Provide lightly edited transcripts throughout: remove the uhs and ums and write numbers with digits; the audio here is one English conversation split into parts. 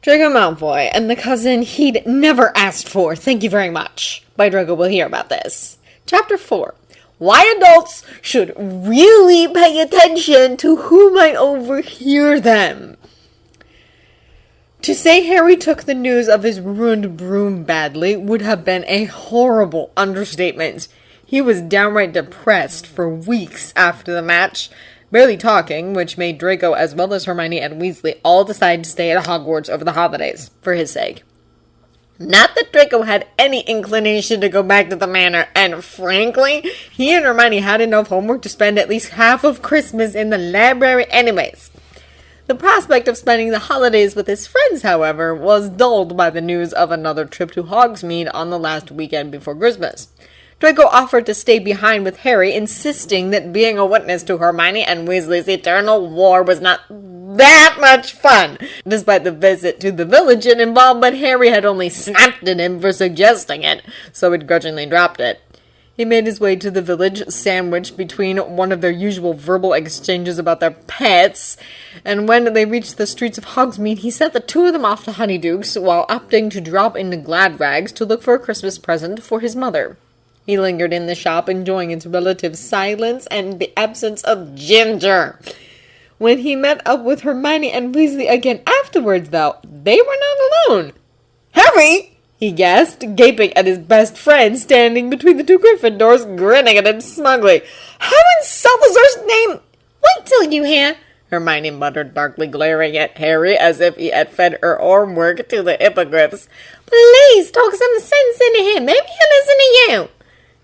Draco Malfoy and the cousin he'd never asked for, thank you very much. By Draco will hear about this. Chapter 4. Why adults should really pay attention to who might overhear them. To say Harry took the news of his ruined broom badly would have been a horrible understatement. He was downright depressed for weeks after the match, barely talking, which made Draco as well as Hermione and Weasley all decide to stay at Hogwarts over the holidays, for his sake. Not that Draco had any inclination to go back to the manor, and frankly, he and Hermione had enough homework to spend at least half of Christmas in the library anyways. The prospect of spending the holidays with his friends, however, was dulled by the news of another trip to Hogsmeade on the last weekend before Christmas. Draco offered to stay behind with Harry, insisting that being a witness to Hermione and Weasley's eternal war was not that much fun. Despite the visit to the village it involved, but Harry had only snapped at him for suggesting it, so he grudgingly dropped it. He made his way to the village, sandwiched between one of their usual verbal exchanges about their pets, and when they reached the streets of Hogsmeade, he sent the two of them off to Honeydukes, while opting to drop into Gladrags to look for a Christmas present for his mother. He lingered in the shop, enjoying its relative silence and the absence of ginger. When he met up with Hermione and Weasley again afterwards, though, they were not alone. "Harry!" he gasped, gaping at his best friend standing between the two Gryffindors, grinning at him smugly. "How in Salazar's name—" "Wait till you hear," Hermione muttered, darkly glaring at Harry as if he had fed her own work to the hippogriffs. "Please talk some sense into him. Maybe he'll listen to you."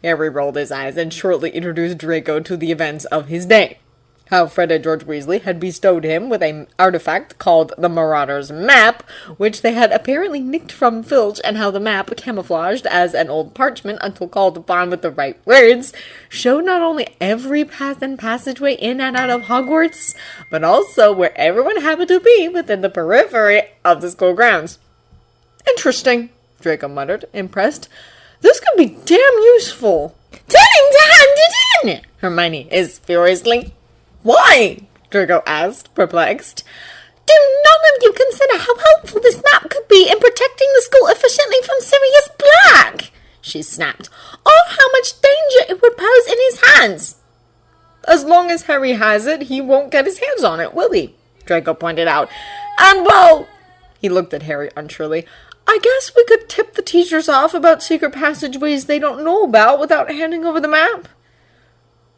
Harry rolled his eyes and shortly introduced Draco to the events of his day. How Fred and George Weasley had bestowed him with an artifact called the Marauder's Map, which they had apparently nicked from Filch, and how the map, camouflaged as an old parchment until called upon with the right words, showed not only every path and passageway in and out of Hogwarts, but also where everyone happened to be within the periphery of the school grounds. "Interesting," Draco muttered, impressed. "This could be damn useful." "Tell him to hand it in!" Hermione hissed furiously. "Why?" Draco asked, perplexed. "Do none of you consider how helpful this map could be in protecting the school efficiently from Sirius Black?" she snapped. "Or how much danger it would pose in his hands?" "As long as Harry has it, he won't get his hands on it, will he?" Draco pointed out. "And well," he looked at Harry unsurely, "I guess we could tip the teachers off about secret passageways they don't know about without handing over the map."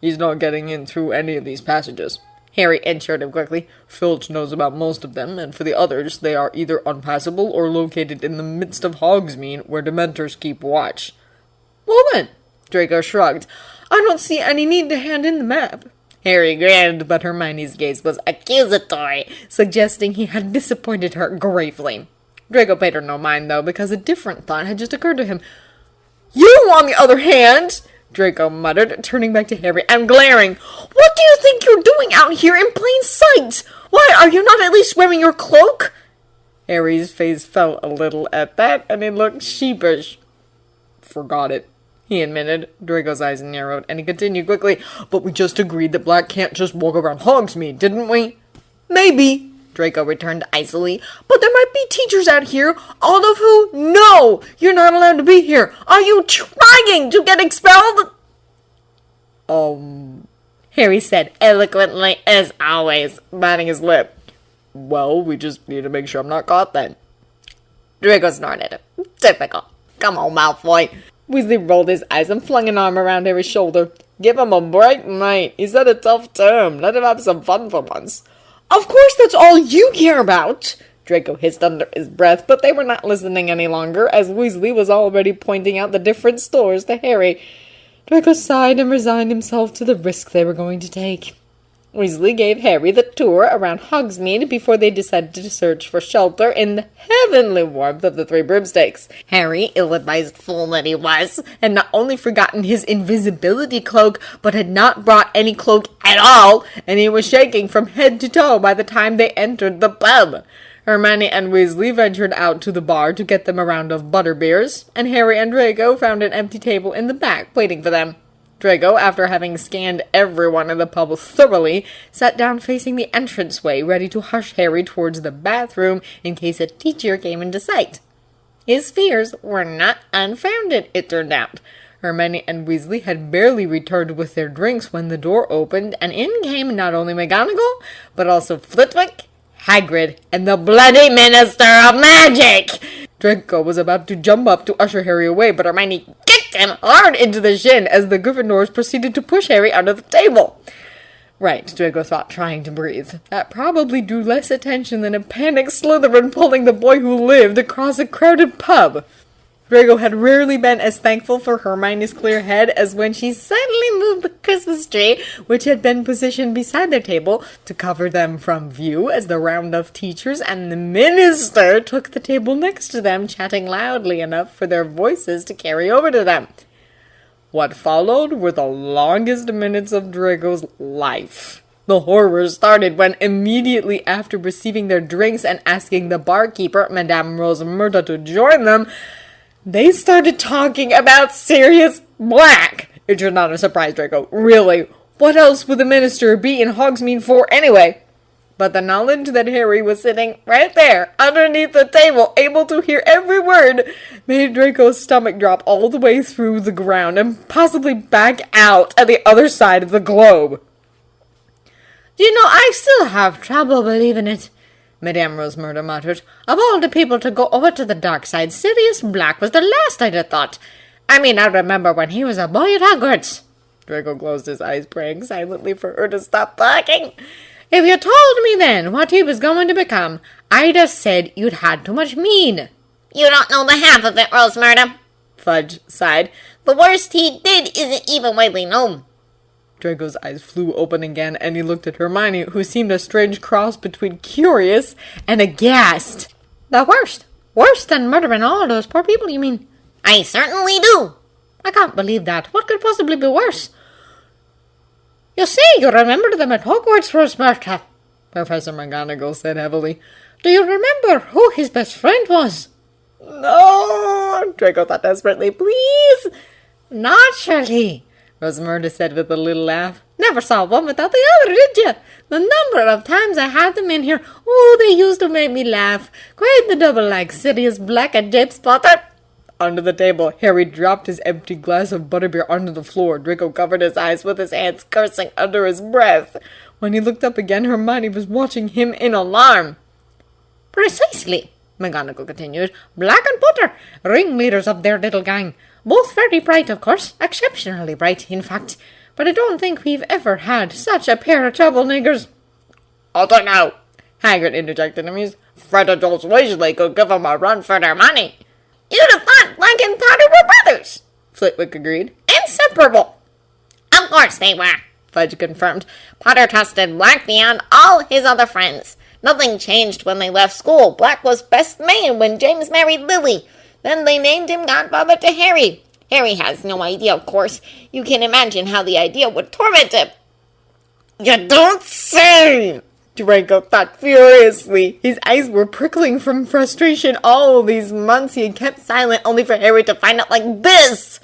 "He's not getting in through any of these passages," Harry assured him quickly. "Filch knows about most of them, and for the others, they are either unpassable or located in the midst of Hogsmeade, where Dementors keep watch." "Well then," Draco shrugged, "I don't see any need to hand in the map." Harry grinned, but Hermione's gaze was accusatory, suggesting he had disappointed her gravely. Draco paid her no mind, though, because a different thought had just occurred to him. "You, on the other hand," Draco muttered, turning back to Harry and glaring, "what do you think you're doing out here in plain sight? Why, are you not at least wearing your cloak?" Harry's face fell a little at that, and he looked sheepish. "Forgot it," he admitted. Draco's eyes narrowed, and he continued quickly, "But we just agreed that Black can't just walk around Hogsmeade, didn't we?" "Maybe," Draco returned icily, "but there might be teachers out here, all of who know you're not allowed to be here. Are you trying to get expelled?" Harry said eloquently, as always, biting his lip. "Well, we just need to make sure I'm not caught then." Draco snorted. "Typical. Come on, Malfoy." Weasley rolled his eyes and flung an arm around Harry's shoulder. "Give him a break, mate. He's had a tough term. Let him have some fun for once." "Of course that's all you care about," Draco hissed under his breath, but they were not listening any longer, as Weasley was already pointing out the different stores to Harry. Draco sighed and resigned himself to the risk they were going to take. Weasley gave Harry the tour around Hogsmeade before they decided to search for shelter in the heavenly warmth of the Three Broomsticks. Harry, ill-advised fool that he was, had not only forgotten his invisibility cloak, but had not brought any cloak at all, and he was shaking from head to toe by the time they entered the pub. Hermione and Weasley ventured out to the bar to get them a round of butterbeers, and Harry and Draco found an empty table in the back waiting for them. Draco, after having scanned everyone in the pub thoroughly, sat down facing the entranceway, ready to hush Harry towards the bathroom in case a teacher came into sight. His fears were not unfounded, it turned out. Hermione and Weasley had barely returned with their drinks when the door opened, and in came not only McGonagall, but also Flitwick, Hagrid, and the bloody Minister of Magic! Draco was about to jump up to usher Harry away, but Hermione kicked him hard into the shin as the Gryffindors proceeded to push Harry under the table. Right, Draco thought, trying to breathe. That probably drew less attention than a panicked Slytherin pulling the boy who lived across a crowded pub. Draco had rarely been as thankful for Hermione's clear head as when she suddenly moved the Christmas tree, which had been positioned beside their table, to cover them from view as the round of teachers and the minister took the table next to them, chatting loudly enough for their voices to carry over to them. What followed were the longest minutes of Draco's life. The horror started when, immediately after receiving their drinks and asking the barkeeper, Madame Rose Murta, to join them, they started talking about Sirius Black. It should not have surprised Draco. Really, what else would the minister be in Hogsmeade for anyway? But the knowledge that Harry was sitting right there, underneath the table, able to hear every word, made Draco's stomach drop all the way through the ground and possibly back out at the other side of the globe. Do you know, I still have trouble believing it, Madame Rosemurder muttered. Of all the people to go over to the dark side, Sirius Black was the last I'd have thought. I mean, I remember when he was a boy at Hogwarts. Draco closed his eyes, praying silently for her to stop talking. If you told me then what he was going to become, I'd have said you'd had too much mean. You don't know the half of it, Rosemurder, Fudge sighed. The worst he did isn't even widely known. Draco's eyes flew open again, and he looked at Hermione, who seemed a strange cross between curious and aghast. The worst? Worse than murdering all those poor people, you mean? I certainly do. I can't believe that. What could possibly be worse? You say you remember them at Hogwarts, Rosemurta, Professor McGonagall said heavily. Do you remember who his best friend was? No, Draco thought desperately. Please. Naturally, Rosemurta said with a little laugh. Never saw one without the other, did you? The number of times I had them in here, they used to make me laugh. Quite the double like Sirius Black and James Potter. Under the table, Harry dropped his empty glass of butterbeer onto the floor. Draco covered his eyes with his hands, cursing under his breath. When he looked up again, Hermione was watching him in alarm. Precisely, McGonagall continued. Black and Potter, ringleaders of their little gang. Both very bright, of course, exceptionally bright, in fact. But I don't think we've ever had such a pair of trouble-niggers. I don't know, Hagrid interjected, amused. Fred and George Weasley could give them a run for their money. You'd have thought Black and Potter were brothers, Flitwick agreed. Inseparable. Of course they were, Fudge confirmed. Potter trusted Black beyond all his other friends. Nothing changed when they left school. Black was best man when James married Lily. Then they named him godfather to Harry. Harry has no idea, of course. You can imagine how the idea would torment him. You don't say! Draco thought furiously. His eyes were prickling from frustration. All these months he had kept silent, only for Harry to find out like this.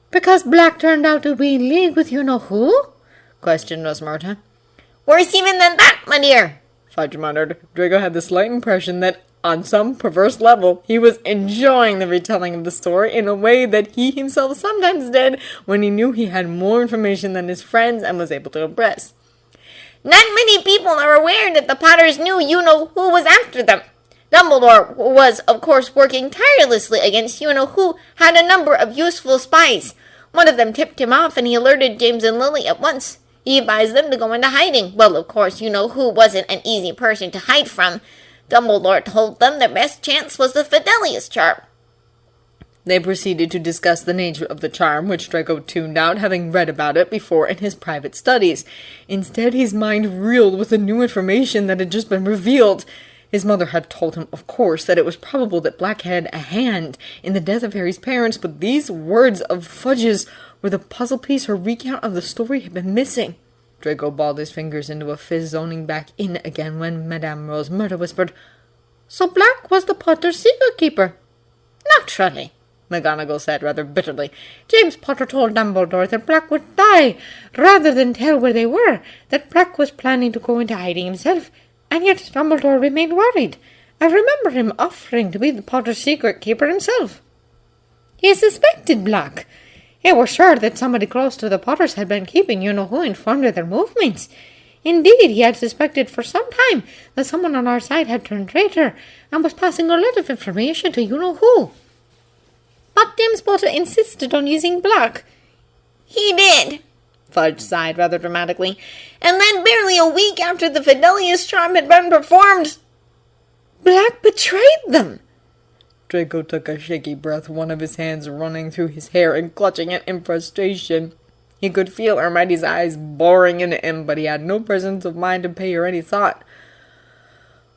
Because Black turned out to be in league with you-know-who? Questioned Rosemurta. Worse even than that, my dear, Fudge muttered. Draco had the slight impression that, on some perverse level, he was enjoying the retelling of the story in a way that he himself sometimes did when he knew he had more information than his friends and was able to impress. Not many people are aware that the Potters knew you-know-who was after them. Dumbledore was, of course, working tirelessly against you-know-who, had a number of useful spies. One of them tipped him off and he alerted James and Lily at once. He advised them to go into hiding. Well, of course, you-know-who wasn't an easy person to hide from. Dumbledore told them their best chance was the Fidelius charm. They proceeded to discuss the nature of the charm, which Draco tuned out, having read about it before in his private studies. Instead, his mind reeled with the new information that had just been revealed. His mother had told him, of course, that it was probable that Black had a hand in the death of Harry's parents, but these words of Fudge's were the puzzle piece her recount of the story had been missing. Draco balled his fingers into a fizz, zoning back in again when Madame Rosemurta whispered, So Black was the Potter's secret keeper? Naturally, McGonagall said rather bitterly. James Potter told Dumbledore that Black would die, rather than tell where they were, that Black was planning to go into hiding himself, and yet Dumbledore remained worried. I remember him offering to be the Potter's secret keeper himself. He suspected Black. He was sure that somebody close to the Potters had been keeping you-know-who informed of their movements. Indeed, he had suspected for some time that someone on our side had turned traitor, and was passing a lot of information to you-know-who. But James Potter insisted on using Black. He did, Fudge sighed rather dramatically. And then barely a week after the Fidelius charm had been performed, Black betrayed them. Draco took a shaky breath, one of his hands running through his hair and clutching it in frustration. He could feel Hermione's eyes boring into him, but he had no presence of mind to pay her any thought.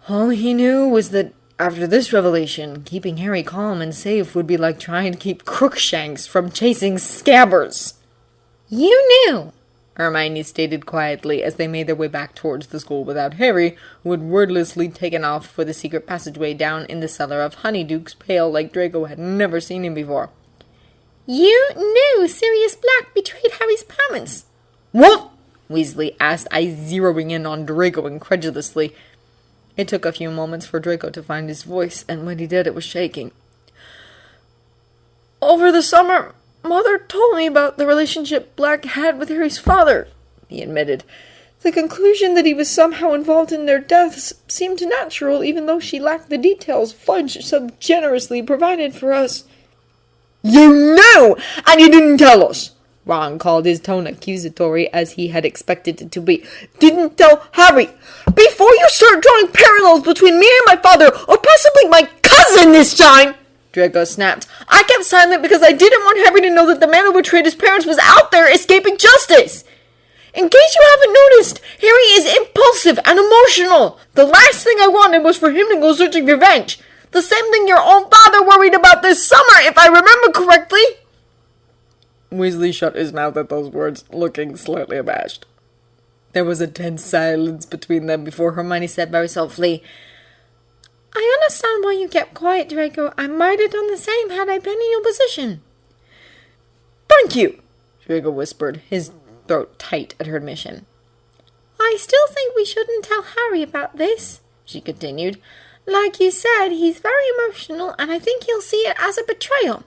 All he knew was that after this revelation, keeping Harry calm and safe would be like trying to keep Crookshanks from chasing Scabbers. You knew, Hermione stated quietly as they made their way back towards the school without Harry, who had wordlessly taken off for the secret passageway down in the cellar of Honeydukes, pale like Draco had never seen him before. You knew Sirius Black betrayed Harry's promise. What? Weasley asked, eyes zeroing in on Draco incredulously. It took a few moments for Draco to find his voice, and when he did, it was shaking. Over the summer, Mother told me about the relationship Black had with Harry's father, he admitted. The conclusion that he was somehow involved in their deaths seemed natural, even though she lacked the details Fudge so generously provided for us. You knew, and you didn't tell us, Ron called, his tone accusatory as he had expected it to be. Didn't tell Harry. Before you start drawing parallels between me and my father, or possibly my cousin this time, Draco snapped. I kept silent because I didn't want Harry to know that the man who betrayed his parents was out there escaping justice. In case you haven't noticed, Harry is impulsive and emotional. The last thing I wanted was for him to go searching revenge. The same thing your own father worried about this summer, if I remember correctly. Weasley shut his mouth at those words, looking slightly abashed. There was a tense silence between them before Hermione said very softly, I understand why you kept quiet, Draco. I might have done the same had I been in your position. Thank you, Draco whispered, his throat tight at her admission. I still think we shouldn't tell Harry about this, she continued. Like you said, he's very emotional, and I think he'll see it as a betrayal.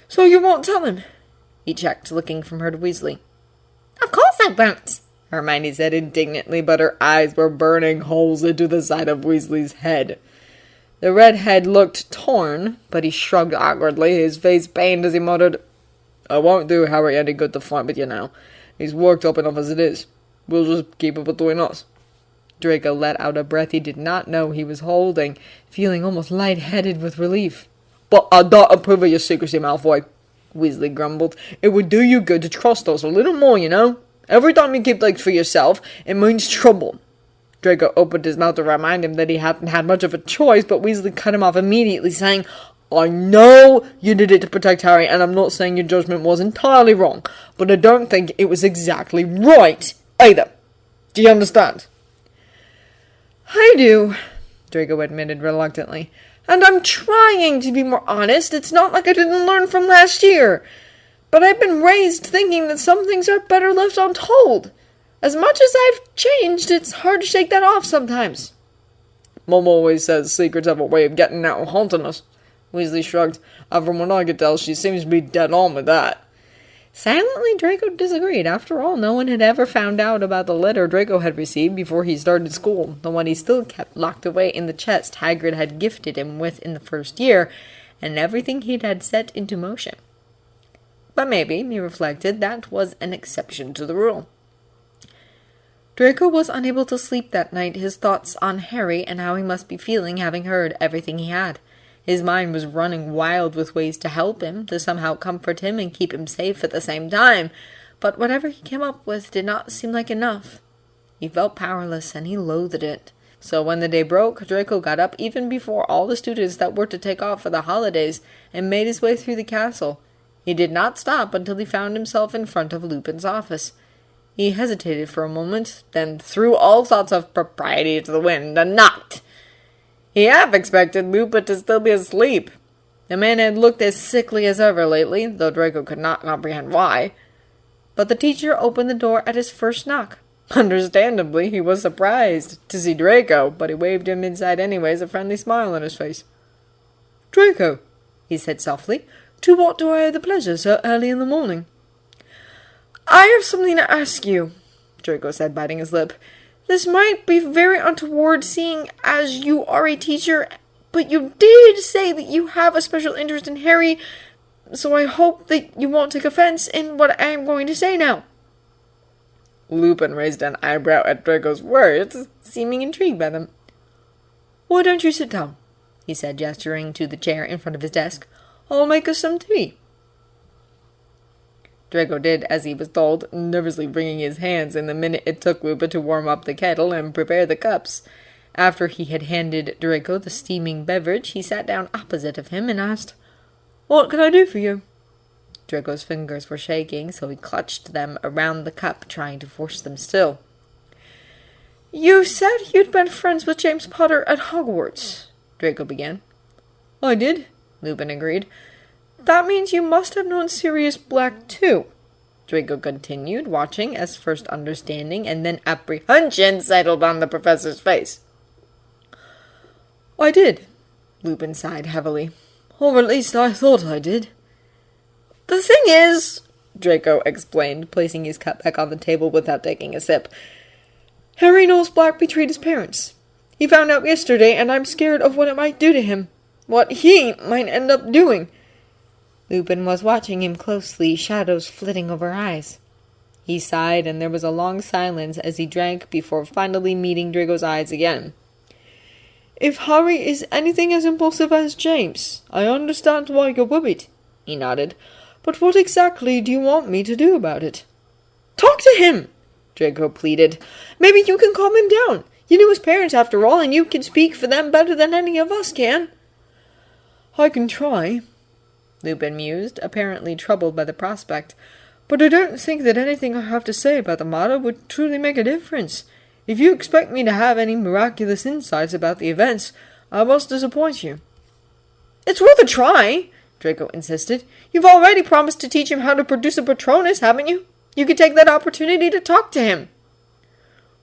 So you won't tell him? He checked, looking from her to Weasley. Of course I won't, Hermione said indignantly, but her eyes were burning holes into the side of Weasley's head. The redhead looked torn, but he shrugged awkwardly, his face pained as he muttered, I won't do Harry any good to fight with you now. He's worked up enough as it is. We'll just keep it between us. Draco let out a breath he did not know he was holding, feeling almost lightheaded with relief. But I don't approve of your secrecy, Malfoy, Weasley grumbled. It would do you good to trust us a little more, you know. Every time you keep things for yourself, it means trouble. Draco opened his mouth to remind him that he hadn't had much of a choice, but Weasley cut him off immediately, saying, I know you did it to protect Harry, and I'm not saying your judgment was entirely wrong, but I don't think it was exactly right, either. Do you understand? I do, Draco admitted reluctantly. And I'm trying to be more honest. It's not like I didn't learn from last year. But I've been raised thinking that some things are better left untold. As much as I've changed, it's hard to shake that off sometimes. Mom always says secrets have a way of getting out and haunting us. Weasley shrugged. From what I could tell, she seems to be dead on with that. Silently, Draco disagreed. After all, no one had ever found out about the letter Draco had received before he started school, the one he still kept locked away in the chest Hagrid had gifted him with in the first year, and everything he'd had set into motion. But maybe, he reflected, that was an exception to the rule. Draco was unable to sleep that night, his thoughts on Harry and how he must be feeling having heard everything he had. His mind was running wild with ways to help him, to somehow comfort him and keep him safe at the same time, but whatever he came up with did not seem like enough. He felt powerless, and he loathed it. So when the day broke, Draco got up even before all the students that were to take off for the holidays, and made his way through the castle. He did not stop until he found himself in front of Lupin's office. He hesitated for a moment, then threw all thoughts of propriety to the wind and knocked. He half expected Lupin to still be asleep. The man had looked as sickly as ever lately, though Draco could not comprehend why. But the teacher opened the door at his first knock. Understandably, he was surprised to see Draco, but he waved him inside anyways, a friendly smile on his face. "Draco," he said softly, "to what do I owe the pleasure so early in the morning?" "I have something to ask you," Draco said, biting his lip. "This might be very untoward, seeing as you are a teacher, but you did say that you have a special interest in Harry, so I hope that you won't take offense in what I am going to say now." Lupin raised an eyebrow at Draco's words, seeming intrigued by them. "Why don't you sit down?" he said, gesturing to the chair in front of his desk. "I'll make us some tea." Draco did as he was told, nervously wringing his hands in the minute it took Lupin to warm up the kettle and prepare the cups. After he had handed Draco the steaming beverage, he sat down opposite of him and asked, "What can I do for you?" Draco's fingers were shaking, so he clutched them around the cup, trying to force them still. "You said you'd been friends with James Potter at Hogwarts," Draco began. "I did," Lupin agreed. "That means you must have known Sirius Black too," Draco continued, watching as first understanding and then apprehension settled on the professor's face. "I did," Lupin sighed heavily. "Or at least I thought I did." "The thing is," Draco explained, placing his cup back on the table without taking a sip, "Harry knows Black betrayed his parents. He found out yesterday, and I'm scared of what it might do to him. What he might end up doing." Lupin was watching him closely, shadows flitting over eyes. He sighed, and there was a long silence as he drank before finally meeting Draco's eyes again. "If Harry is anything as impulsive as James, I understand why you're worried," he nodded. "But what exactly do you want me to do about it?" "Talk to him," Draco pleaded. "Maybe you can calm him down. You knew his parents after all, and you can speak for them better than any of us can." "I can try," Lupin mused, apparently troubled by the prospect. "But I don't think that anything I have to say about the matter would truly make a difference. If you expect me to have any miraculous insights about the events, I must disappoint you." "It's worth a try," Draco insisted. "You've already promised to teach him how to produce a Patronus, haven't you? You could take that opportunity to talk to him."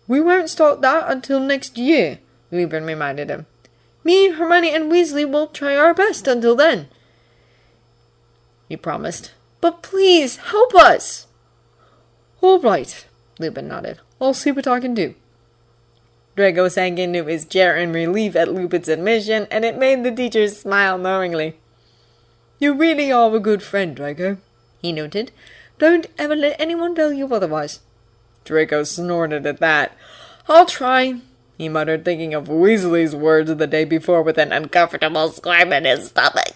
"We won't start that until next year," Lupin reminded him. "Me, Hermione, and Weasley will try our best until then," he promised. "But please, help us." "All right," Lupin nodded. "I'll see what I can do." Draco sank into his chair in relief at Lupin's admission, and it made the teacher smile knowingly. "You really are a good friend, Draco," he noted. "Don't ever let anyone tell you otherwise." Draco snorted at that. "I'll try," he muttered, thinking of Weasley's words of the day before with an uncomfortable squirm in his stomach.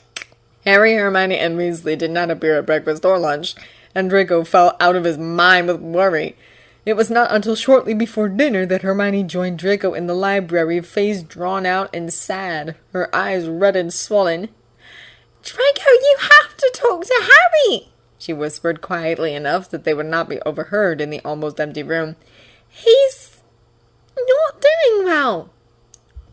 Harry, Hermione, and Weasley did not appear at breakfast or lunch, and Draco fell out of his mind with worry. It was not until shortly before dinner that Hermione joined Draco in the library, face drawn out and sad, her eyes red and swollen. "Draco, you have to talk to Harry," she whispered quietly enough that they would not be overheard in the almost empty room. "He's not doing well."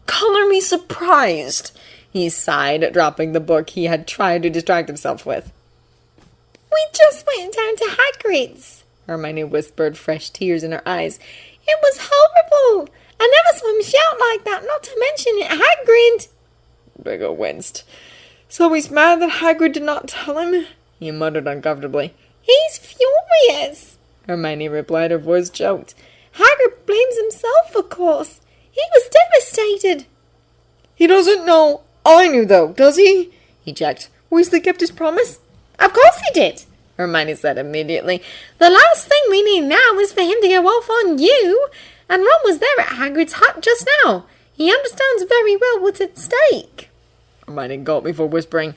"Color me surprised," he sighed, dropping the book he had tried to distract himself with. "We just went down to Hagrid's," Hermione whispered, fresh tears in her eyes. "It was horrible. I never saw him shout like that, not to mention it, Hagrid." Draco winced. "So he's mad that Hagrid did not tell him?" he muttered uncomfortably. "He's furious," Hermione replied, her voice choked. "Hagrid blames himself, of course. He was devastated." "He doesn't know I knew, though, does he?" he checked. "Weasley kept his promise?" "Of course he did," Hermione said immediately. "The last thing we need now is for him to go off on you. And Ron was there at Hagrid's hut just now. He understands very well what's at stake." Hermione gulped before whispering,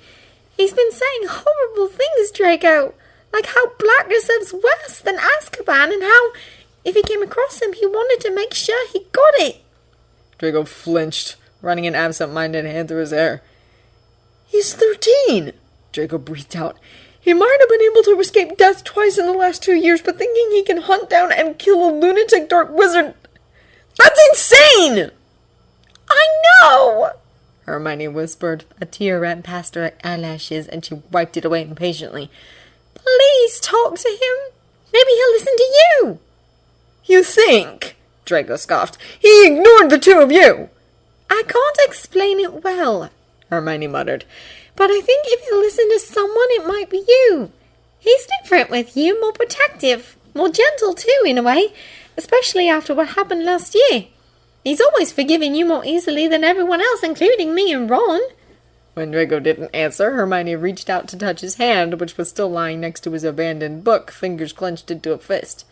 "He's been saying horrible things, Draco. Like how Black deserves worse than Azkaban, and how, if he came across him, he wanted to make sure he got it." Draco flinched, running an absent-minded hand through his hair. "He's 13, Draco breathed out. "He might have been able to escape death twice in the last 2 years, but thinking he can hunt down and kill a lunatic dark wizard... That's insane!" "I know!" Hermione whispered. A tear ran past her eyelashes, and she wiped it away impatiently. "Please talk to him. Maybe he'll listen to you." "You think?" Draco scoffed. "He ignored the two of you." "I can't explain it well," Hermione muttered. "But I think if you listen to someone, it might be you. He's different with you, more protective, more gentle too, in a way, especially after what happened last year. He's always forgiving you more easily than everyone else, including me and Ron." When Draco didn't answer, Hermione reached out to touch his hand, which was still lying next to his abandoned book, fingers clenched into a fist.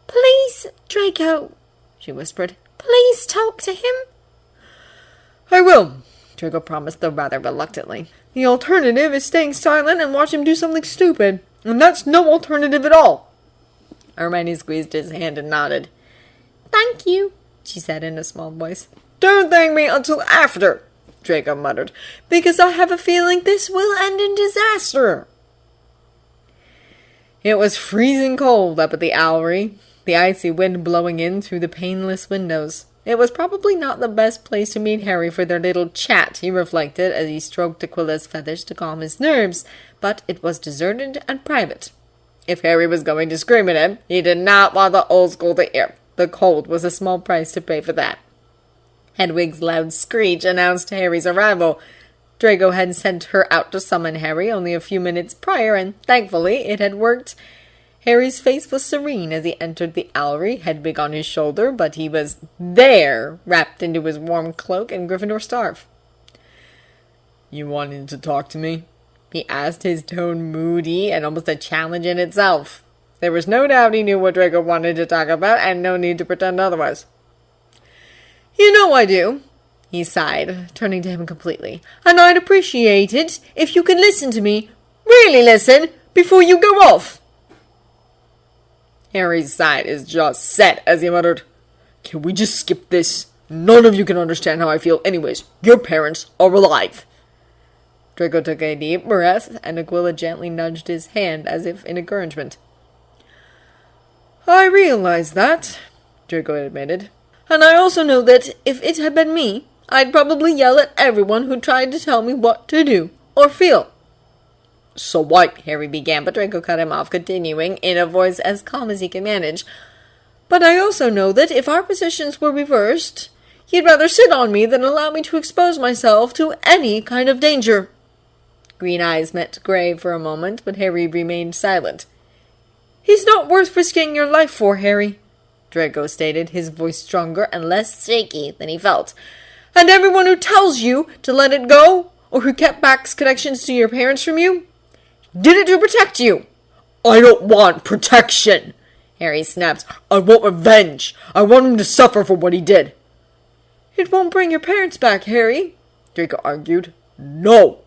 "Please, Draco," she whispered. "Please talk to him." "I will," Draco promised, though rather reluctantly. "The alternative is staying silent and watch him do something stupid, and that's no alternative at all." Hermione squeezed his hand and nodded. "Thank you," she said in a small voice. "Don't thank me until after," Draco muttered, "because I have a feeling this will end in disaster." It was freezing cold up at the Owlery, the icy wind blowing in through the paneless windows. It was probably not the best place to meet Harry for their little chat, he reflected as he stroked Aquila's feathers to calm his nerves, but it was deserted and private. If Harry was going to scream at him, he did not want the old school to hear. The cold was a small price to pay for that. Hedwig's loud screech announced Harry's arrival. Draco had sent her out to summon Harry only a few minutes prior, and thankfully it had worked. Harry's face was serene as he entered the Owlery, Hedwig on his shoulder, but he was there, wrapped into his warm cloak and Gryffindor scarf. "You wanted to talk to me?" he asked, his tone moody and almost a challenge in itself. There was no doubt he knew what Draco wanted to talk about, and no need to pretend otherwise. "You know I do," he sighed, turning to him completely. "And I'd appreciate it if you could listen to me, really listen, before you go off." Harry sighed, his jaw set as he muttered, "Can we just skip this? None of you can understand how I feel anyways. Your parents are alive." Draco took a deep breath, and Aquila gently nudged his hand as if in encouragement. "I realize that," Draco admitted. "And I also know that if it had been me, I'd probably yell at everyone who tried to tell me what to do or feel." "So what?" Harry began, but Draco cut him off, continuing in a voice as calm as he could manage. "But I also know that if our positions were reversed, you'd rather sit on me than allow me to expose myself to any kind of danger." Green eyes met grey for a moment, but Harry remained silent. "He's not worth risking your life for, Harry," Draco stated, his voice stronger and less shaky than he felt. "And everyone who tells you to let it go, or who kept back connections to your parents from you, did it to protect you." "I don't want protection," Harry snapped. "I want revenge. I want him to suffer for what he did." "It won't bring your parents back, Harry," Draco argued. "No,"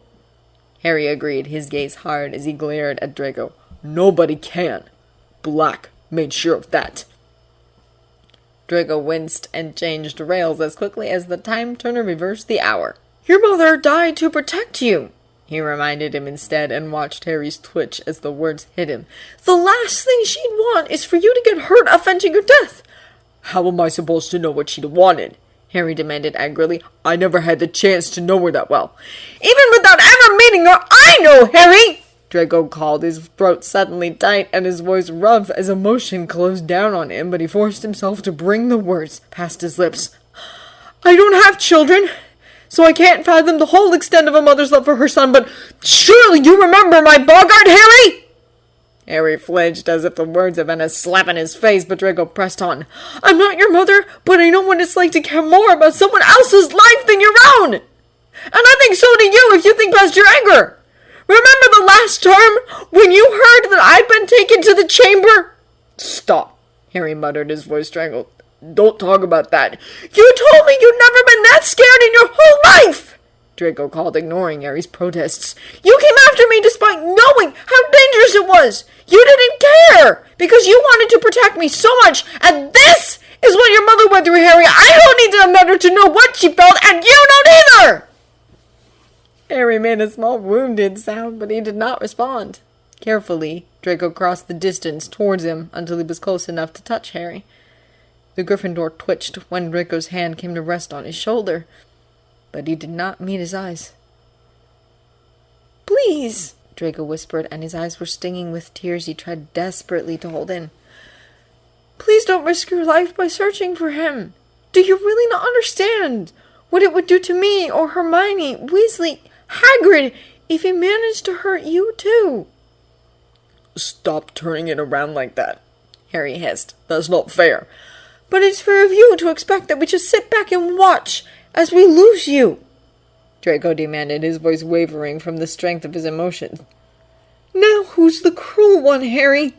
Harry agreed, his gaze hard as he glared at Draco. "Nobody can. Black made sure of that." Draco winced and changed rails as quickly as the time-turner reversed the hour. "Your mother died to protect you," he reminded him instead, and watched Harry's twitch as the words hit him. "The last thing she'd want is for you to get hurt avenging your death." "How am I supposed to know what she'd wanted?" Harry demanded angrily. "I never had the chance to know her that well." "Even without ever meeting her, I know, Harry!" Draco called, his throat suddenly tight and his voice rough as emotion closed down on him, but he forced himself to bring the words past his lips. "I don't have children, so I can't fathom the whole extent of a mother's love for her son, but surely you remember my Bogart, Harry!" Harry flinched as if the words had been a slap in his face, but Draco pressed on. "I'm not your mother, but I know what it's like to care more about someone else's life than your own! And I think so do you if you think past your anger! Remember the last term, when you heard that I'd been taken to the chamber?" "Stop," Harry muttered, his voice strangled. "Don't talk about that." "You told me you'd never been that scared in your whole life!" Draco called, ignoring Harry's protests. "You came after me despite knowing how dangerous it was! You didn't care! Because you wanted to protect me so much, and this is what your mother went through, Harry! I don't need to admit her to know what she felt, and you don't either!" Harry made a small wounded sound, but he did not respond. Carefully, Draco crossed the distance towards him until he was close enough to touch Harry. The Gryffindor twitched when Draco's hand came to rest on his shoulder, but he did not meet his eyes. Please, Draco whispered, and his eyes were stinging with tears he tried desperately to hold in. please don't risk your life by searching for him. Do you really not understand what it would do to me or Hermione, Weasley, Hagrid, if he managed to hurt you too? Stop turning it around like that, Harry hissed. That's not fair. But it's fair of you to expect that we just sit back and watch as we lose you, Draco demanded, his voice wavering from the strength of his emotions. Now who's the cruel one, Harry?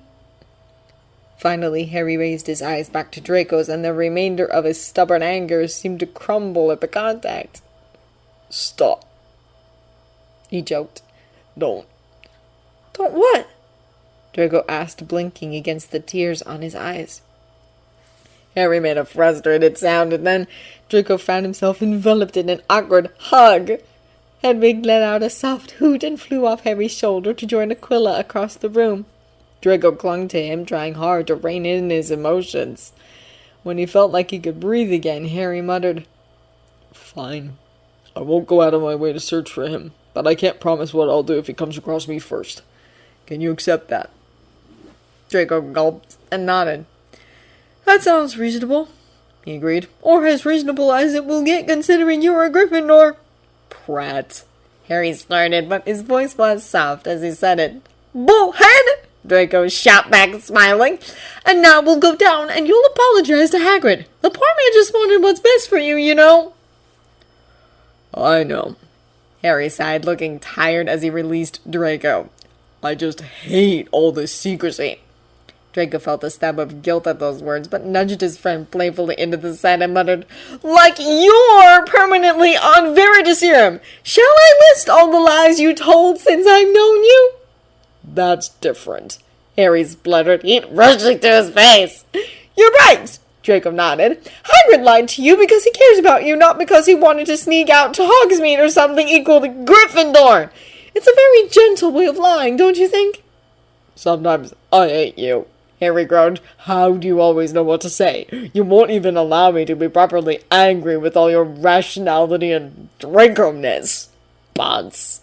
Finally, Harry raised his eyes back to Draco's, and the remainder of his stubborn anger seemed to crumble at the contact. Stop, he joked. Don't. Don't what? Draco asked, blinking against the tears on his eyes. Harry made a frustrated sound, and then Draco found himself enveloped in an awkward hug. Hedwig let out a soft hoot and flew off Harry's shoulder to join Aquila across the room. Draco clung to him, trying hard to rein in his emotions. When he felt like he could breathe again, Harry muttered, Fine. I won't go out of my way to search for him, but I can't promise what I'll do if he comes across me first. Can you accept that? Draco gulped and nodded. That sounds reasonable, he agreed. Or as reasonable as it will get considering you're a Gryffindor. Prat, Harry snorted, but his voice was soft as he said it. Bullhead! Draco shot back, smiling. And now we'll go down and you'll apologize to Hagrid. The poor man just wanted what's best for you, you know. I know, Harry sighed, looking tired as he released Draco. I just hate all this secrecy. Draco felt a stab of guilt at those words, but nudged his friend playfully into the side and muttered, Like you're permanently on Veritaserum. Shall I list all the lies you told since I've known you? That's different, Harry spluttered, heat rushing to his face. You're right, Draco nodded. Hagrid lied to you because he cares about you, not because he wanted to sneak out to Hogsmeade or something equal to Gryffindor. It's a very gentle way of lying, don't you think? Sometimes I hate you, Harry groaned. How do you always know what to say? You won't even allow me to be properly angry with all your rationality and Draco-ness. Bonds.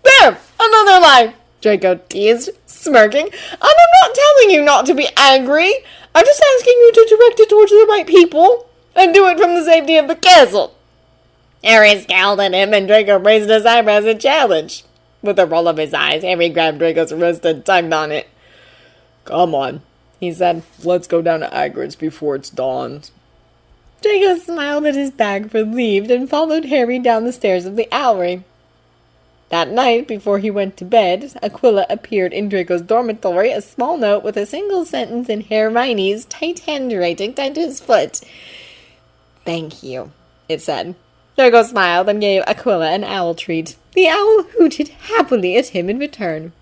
There! Another lie! Draco teased, smirking. And I'm not telling you not to be angry. I'm just asking you to direct it towards the right people and do it from the safety of the castle. Harry scowled at him, and Draco raised his eyebrows in challenge. With a roll of his eyes, Harry grabbed Draco's wrist and tugged on it. Come on, he said. Let's go down to Hagrid's before it's dawn. Draco smiled at his bag relieved and followed Harry down the stairs of the Owlery. That night, before he went to bed, Aquila appeared in Draco's dormitory, a small note with a single sentence in Hermione's tight handwriting tied to his foot. Thank you, it said. Draco smiled and gave Aquila an owl treat. The owl hooted happily at him in return.